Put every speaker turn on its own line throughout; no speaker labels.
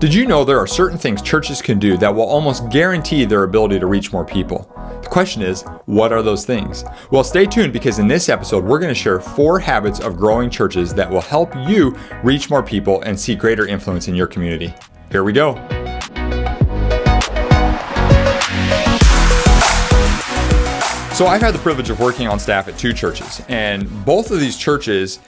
Did you know there are certain things churches can do that will almost guarantee their ability to reach more people? The question is, what are those things? Well, stay tuned because in this episode, we're going to share 4 habits of growing churches that will help you reach more people and see greater influence in your community. Here we go. So I've had the privilege of working on staff at 2 churches, and both of these churches,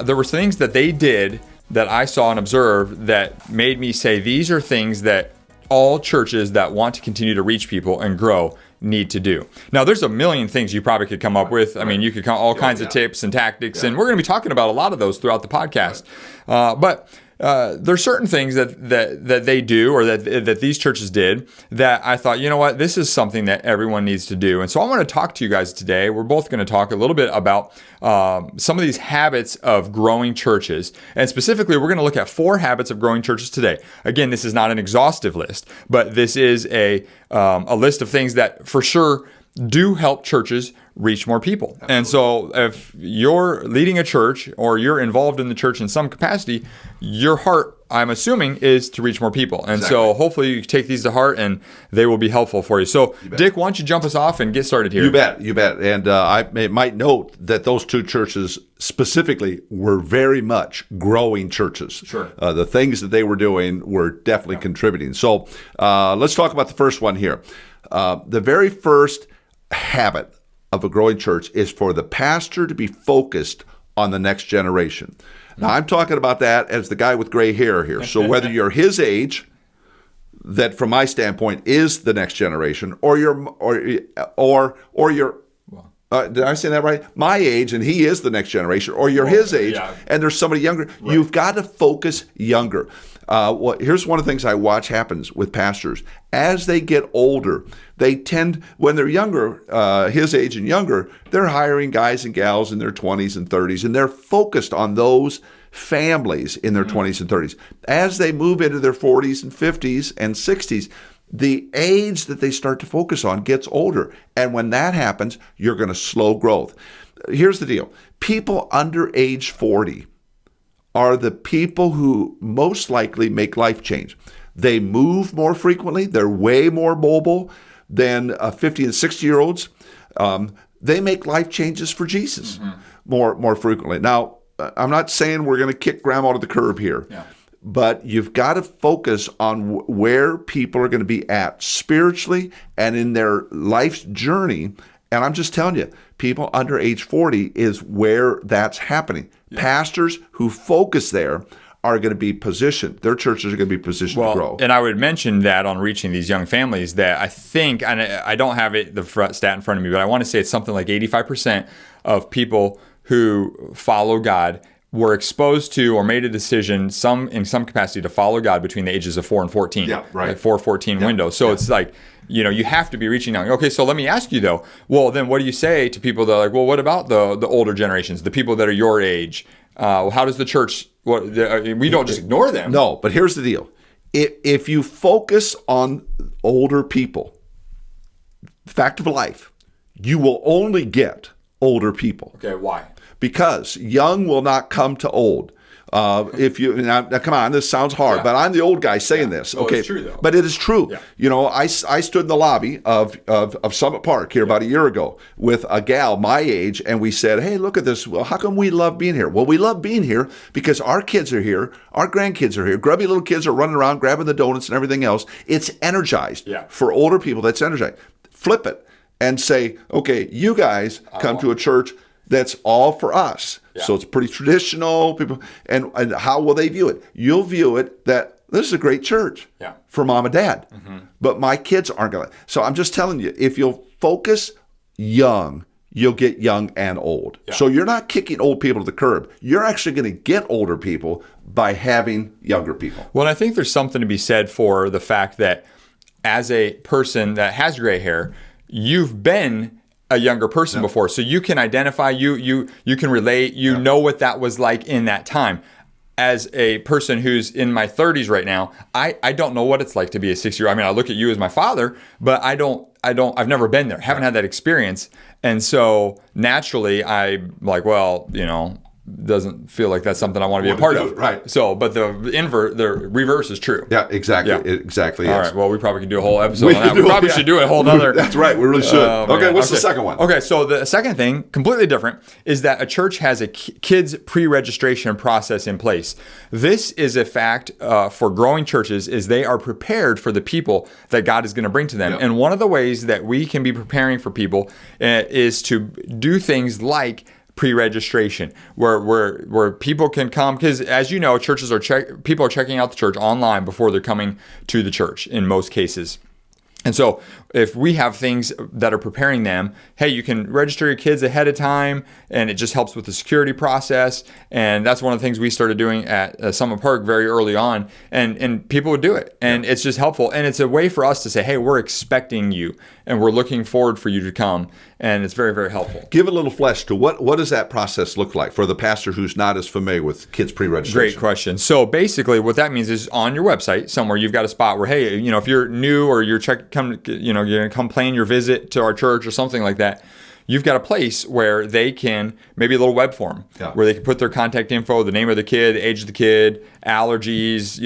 there were things that they did that I saw and observed that made me say these are things that all churches that want to continue to reach people and grow need to do. Now, there's a million things you probably could come up with. I mean, you could come all kinds of tips and tactics, and we're going to be talking about a lot of those throughout the podcast. But there's certain things that they do or that these churches did that I thought, you know what, this is something that everyone needs to do. And so I want to talk to you guys today. We're both going to talk a little bit about some of these habits of growing churches. And specifically, we're going to look at 4 habits of growing churches today. Again, this is not an exhaustive list, but this is a list of things that for sure do help churches reach more people. Absolutely. And so if you're leading a church or you're involved in the church in some capacity, your heart, I'm assuming, is to reach more people. And so hopefully you take these to heart and they will be helpful for you. So Dick, why don't you jump us off and get started here?
You bet. And I might note that those 2 churches specifically were very much growing churches.
Sure.
The things that they were doing were definitely contributing. So let's talk about the first one here. The very first habit of a growing church is for the pastor to be focused on the next generation. Now, I'm talking about that as the guy with gray hair here. So whether you're his age, that from my standpoint is the next generation, or you're did I say that right? My age, and he is the next generation, or you're his age, and there's somebody younger. Right. You've got to focus younger. Here's one of the things I watch happens with pastors. As they get older, they tend, when they're younger, his age and younger, they're hiring guys and gals in their 20s and 30s, and they're focused on those families in their 20s and 30s. As they move into their 40s and 50s and 60s, the age that they start to focus on gets older. And when that happens, you're going to slow growth. Here's the deal. People under age 40 are the people who most likely make life change. They move more frequently. They're way more mobile than 50 and 60-year-olds. They make life changes for Jesus more frequently. Now, I'm not saying we're going to kick grandma to the curb here. Yeah. But you've got to focus on where people are going to be at spiritually and in their life's journey. And I'm just telling you, people under age 40 is where that's happening. Yeah. Pastors who focus there are going to be positioned. Their churches are going to be positioned to grow.
And I would mention that on reaching these young families that I think, and I don't have the stat in front of me, but I want to say it's something like 85% of people who follow God were exposed to or made a decision in some capacity to follow God between the ages of 4 and 14. Yeah, right. Like 4-14 window. So it's like, you have to be reaching out. Okay, so let me ask you though, well, then what do you say to people that are like, well, what about the older generations, the people that are your age? How does the church, we don't just ignore them.
No, but here's the deal. If you focus on older people, fact of life, you will only get older people.
Okay, why?
Because young will not come to old. Now come on, this sounds hard, but I'm the old guy saying this.
Okay, it's true though.
But it is true. Yeah. I stood in the lobby of Summit Park here about a year ago with a gal my age, and we said, "Hey, look at this. Well, how come we love being here?" Well, we love being here because our kids are here, our grandkids are here, grubby little kids are running around grabbing the donuts and everything else. It's energized. Yeah. For older people, that's energized. Flip it and say, "Okay, you guys come to a church that's all for us." Yeah. So it's pretty traditional. People, and how will they view it? You'll view it that this is a great church for mom and dad, but my kids aren't going to. So I'm just telling you, if you'll focus young, you'll get young and old. Yeah. So you're not kicking old people to the curb. You're actually going to get older people by having younger people.
Well, I think there's something to be said for the fact that as a person that has gray hair, you've been a younger person before, so you can identify, you can relate, know what that was like in that time. As a person who's in my 30s right now, I don't know what it's like to be a 6-year-old. I mean, I look at you as my father, but I've never been there, haven't had that experience, and so naturally I'm like, well, doesn't feel like that's something I want to be a part of.
Right.
So, but the reverse is true.
Yeah, exactly.
Yeah.
It exactly
All
is.
right. Well, we probably could do a whole episode on that. We probably should do a whole other.
That's right. We really should. Okay. What's the second one?
Okay. So the second thing, completely different, is that a church has a kids pre-registration process in place. This is a fact for growing churches is they are prepared for the people that God is going to bring to them.
Yep.
And one of the ways that we can be preparing for people is to do things like pre-registration, where people can come, because as you know, churches are people are checking out the church online before they're coming to the church in most cases. And so if we have things that are preparing them, hey, you can register your kids ahead of time, and it just helps with the security process. And that's one of the things we started doing at Summit Park very early on, and people would do it. And it's just helpful. And it's a way for us to say, hey, we're expecting you, and we're looking forward for you to come. And it's very, very helpful.
Give a little flesh to what does that process look like for the pastor who's not as familiar with kids pre-registration?
Great question. So basically what that means is on your website somewhere, you've got a spot where, hey, if you're new or you're you're going to come plan your visit to our church or something like that, you've got a place where they can, maybe a little web form, where they can put their contact info, the name of the kid, the age of the kid, allergies,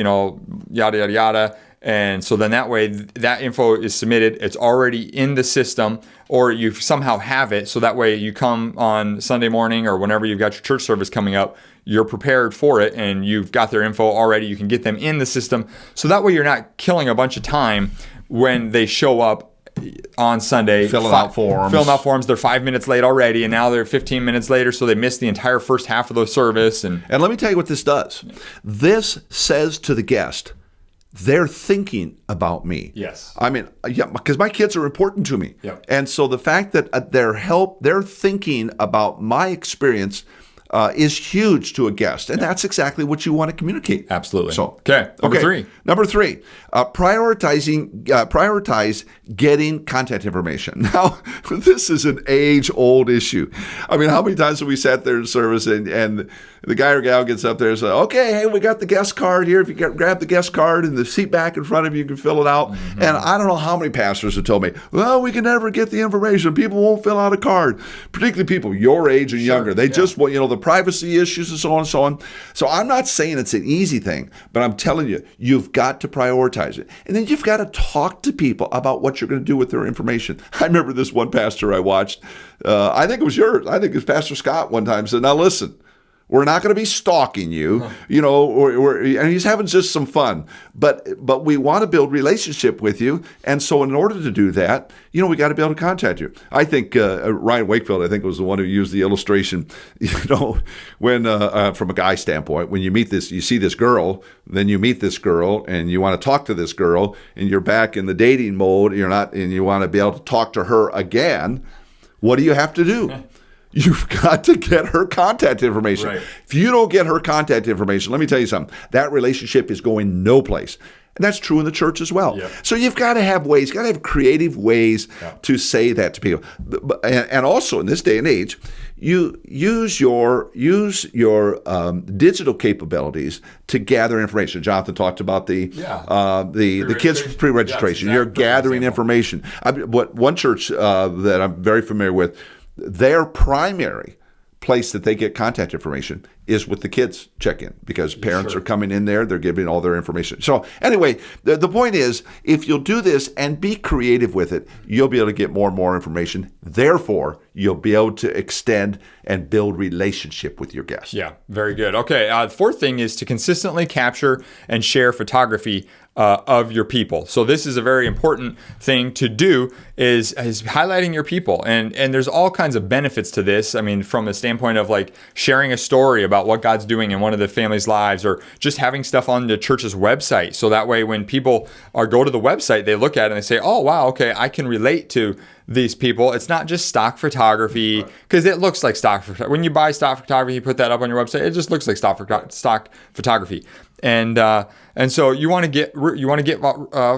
yada, yada, yada. And so then that way, that info is submitted. It's already in the system, or you somehow have it. So that way you come on Sunday morning or whenever you've got your church service coming up, you're prepared for it and you've got their info already. You can get them in the system. So that way you're not killing a bunch of time when they show up on Sunday.
Filling out forms.
They're 5 minutes late already, and now they're 15 minutes later, so they missed the entire first half of the service. And
let me tell you what this does. This says to the guest, they're thinking about me.
Yes.
I mean, because my kids are important to me.
Yep.
And so the fact that they're thinking about my experience is huge to a guest. And that's exactly what you want to communicate.
Absolutely.
So,
okay. Number three,
prioritize getting contact information. Now, this is an age-old issue. I mean, how many times have we sat there in service and the guy or gal gets up there and says, okay, hey, we got the guest card here. If you grab the guest card and the seat back in front of you, you can fill it out. Mm-hmm. And I don't know how many pastors have told me, well, we can never get the information. People won't fill out a card, particularly people your age and younger. They just want, the privacy issues and so on and so on. So I'm not saying it's an easy thing, but I'm telling you, you've got to prioritize it. And then you've got to talk to people about what you're going to do with their information. I remember this one pastor I watched. I think it was yours. I think it was Pastor Scott one time said, now listen, we're not going to be stalking you, and he's having just some fun. But we want to build relationship with you. And so in order to do that, we got to be able to contact you. I think Ryan Wakefield, was the one who used the illustration, when from a guy standpoint, when you see this girl, then you meet this girl and you want to talk to this girl and you're back in the dating mode, and you want to be able to talk to her again. What do you have to do? You've got to get her contact information.
Right.
If you don't get her contact information, let me tell you something, that relationship is going no place. And that's true in the church as well.
Yep.
So you've got to have ways, got to have creative ways to say that to people. And also in this day and age, you use your digital capabilities to gather information. Jonathan talked about the kids pre-registration. You're gathering information. One church that I'm very familiar with, their primary place that they get contact information is with the kids check-in, because parents are coming in there, they're giving all their information. So anyway, the point is, if you'll do this and be creative with it, you'll be able to get more and more information. Therefore, you'll be able to extend and build relationship with your guests.
Yeah, very good. Okay, the fourth thing is to consistently capture and share photography of your people. So this is a very important thing to do, is highlighting your people. And there's all kinds of benefits to this. I mean, from the standpoint of like sharing a story about what God's doing in one of the family's lives, or just having stuff on the church's website. So that way when people go to the website, they look at it and they say, oh, wow, okay, I can relate to these people. It's not just stock photography, because it looks like stock photography. When you buy stock photography, you put that up on your website, it just looks like stock photography. And so you want to get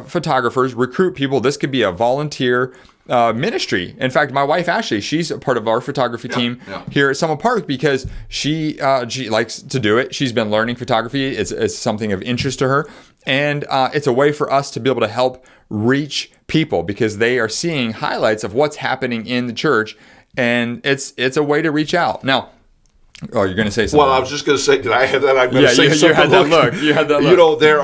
photographers, recruit people. This could be a volunteer ministry. In fact, my wife Ashley, she's a part of our photography team here at Summit Park, because she likes to do it. She's been learning photography. It's something of interest to her, and it's a way for us to be able to help reach people, because they are seeing highlights of what's happening in the church, and it's a way to reach out. Now, Oh, you're going to say something.
Well, I was just going to say, did I have that? I'm going to say something.
You had that look. You had that look.
You know, there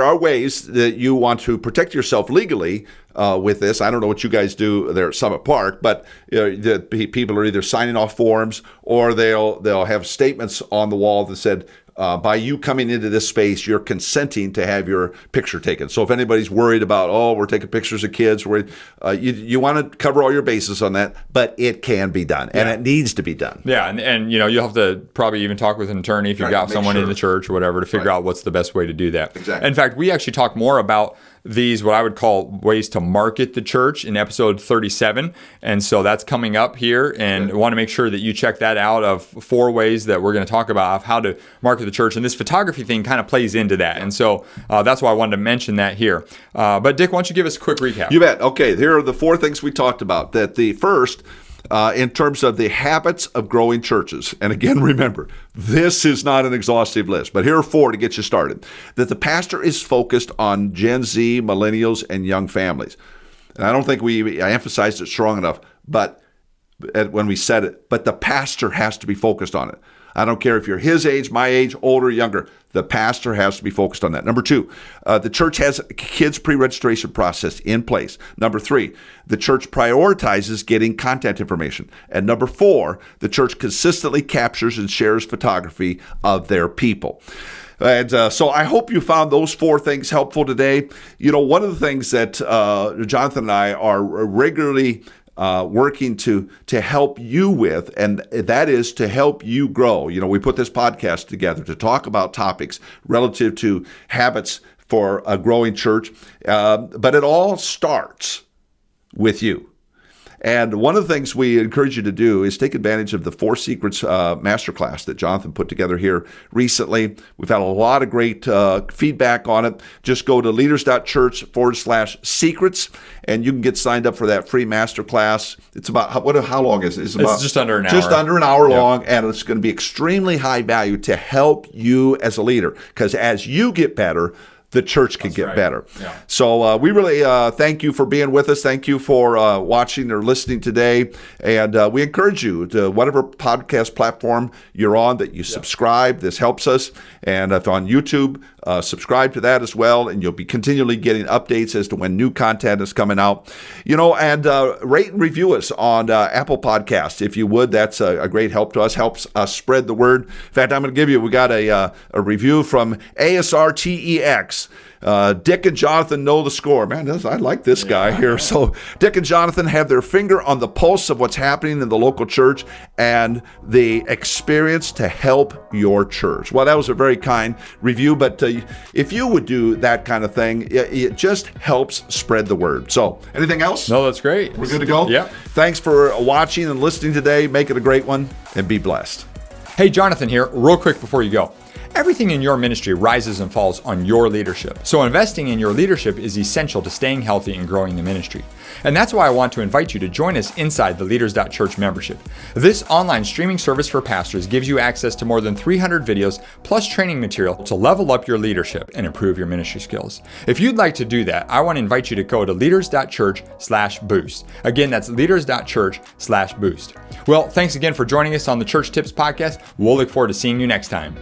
are ways that you want to protect yourself legally with this. I don't know what you guys do there at Summit Park, but the people are either signing off forms or they'll have statements on the wall that said, by you coming into this space, you're consenting to have your picture taken. So if anybody's worried about, we're taking pictures of kids, you want to cover all your bases on that, but it can be done, and it needs to be done.
Yeah, and you'll have to probably even talk with an attorney if you've got someone in the church or whatever to figure out what's the best way to do that.
Exactly.
In fact, we actually talk more about these, what I would call ways to market the church, in episode 37. And so that's coming up here, and I want to make sure that you check that out, of 4 ways that we're going to talk about of how to market the church. And this photography thing kind of plays into that. And so that's why I wanted to mention that here. But Dick, why don't you give us a quick recap?
You bet. Okay, here are the 4 things we talked about. That the first, in terms of the habits of growing churches. And again, remember, this is not an exhaustive list, but here are 4 to get you started. That the pastor is focused on Gen Z, millennials, and young families. And I don't think I emphasized it strong enough, but when we said it, but the pastor has to be focused on it. I don't care if you're his age, my age, older, younger. The pastor has to be focused on that. Number 2, the church has a kids pre-registration process in place. Number 3, the church prioritizes getting content information. And number 4, the church consistently captures and shares photography of their people. And so I hope you found those 4 things helpful today. You know, one of the things that Jonathan and I are regularly working to help you with, and that is to help you grow. You know, we put this podcast together to talk about topics relative to habits for a growing church, but it all starts with you. And one of the things we encourage you to do is take advantage of the 4 Secrets Masterclass that Jonathan put together here recently. We've had a lot of great feedback on it. Just go to Leaders.Church/secrets, and you can get signed up for that free Masterclass. It's about, how long is it?
It's just under an hour.
Just under an hour long, and it's going to be extremely high value to help you as a leader. Because as you get better, the church can get better. Yeah. So we really thank you for being with us. Thank you for watching or listening today. And we encourage you to whatever podcast platform you're on that you subscribe. This helps us. And if on YouTube, subscribe to that as well. And you'll be continually getting updates as to when new content is coming out. You know, and rate and review us on Apple Podcasts. If you would, that's a great help to us. Helps us spread the word. In fact, I'm going to give you, we got a review from ASRTEX. Dick and Jonathan know the score. Man, I like this guy here. So Dick and Jonathan have their finger on the pulse of what's happening in the local church and the experience to help your church. Well, that was a very kind review, but if you would do that kind of thing, it just helps spread the word. So anything else?
No, that's great.
We're good to go?
Yeah.
Thanks for watching and listening today. Make it a great one, and be blessed.
Hey, Jonathan here. Real quick before you go. Everything in your ministry rises and falls on your leadership. So investing in your leadership is essential to staying healthy and growing the ministry. And that's why I want to invite you to join us inside the Leaders.Church membership. This online streaming service for pastors gives you access to more than 300 videos plus training material to level up your leadership and improve your ministry skills. If you'd like to do that, I want to invite you to go to Leaders.Church/boost. Again, that's Leaders.Church/boost. Well, thanks again for joining us on the Church Tips Podcast. We'll look forward to seeing you next time.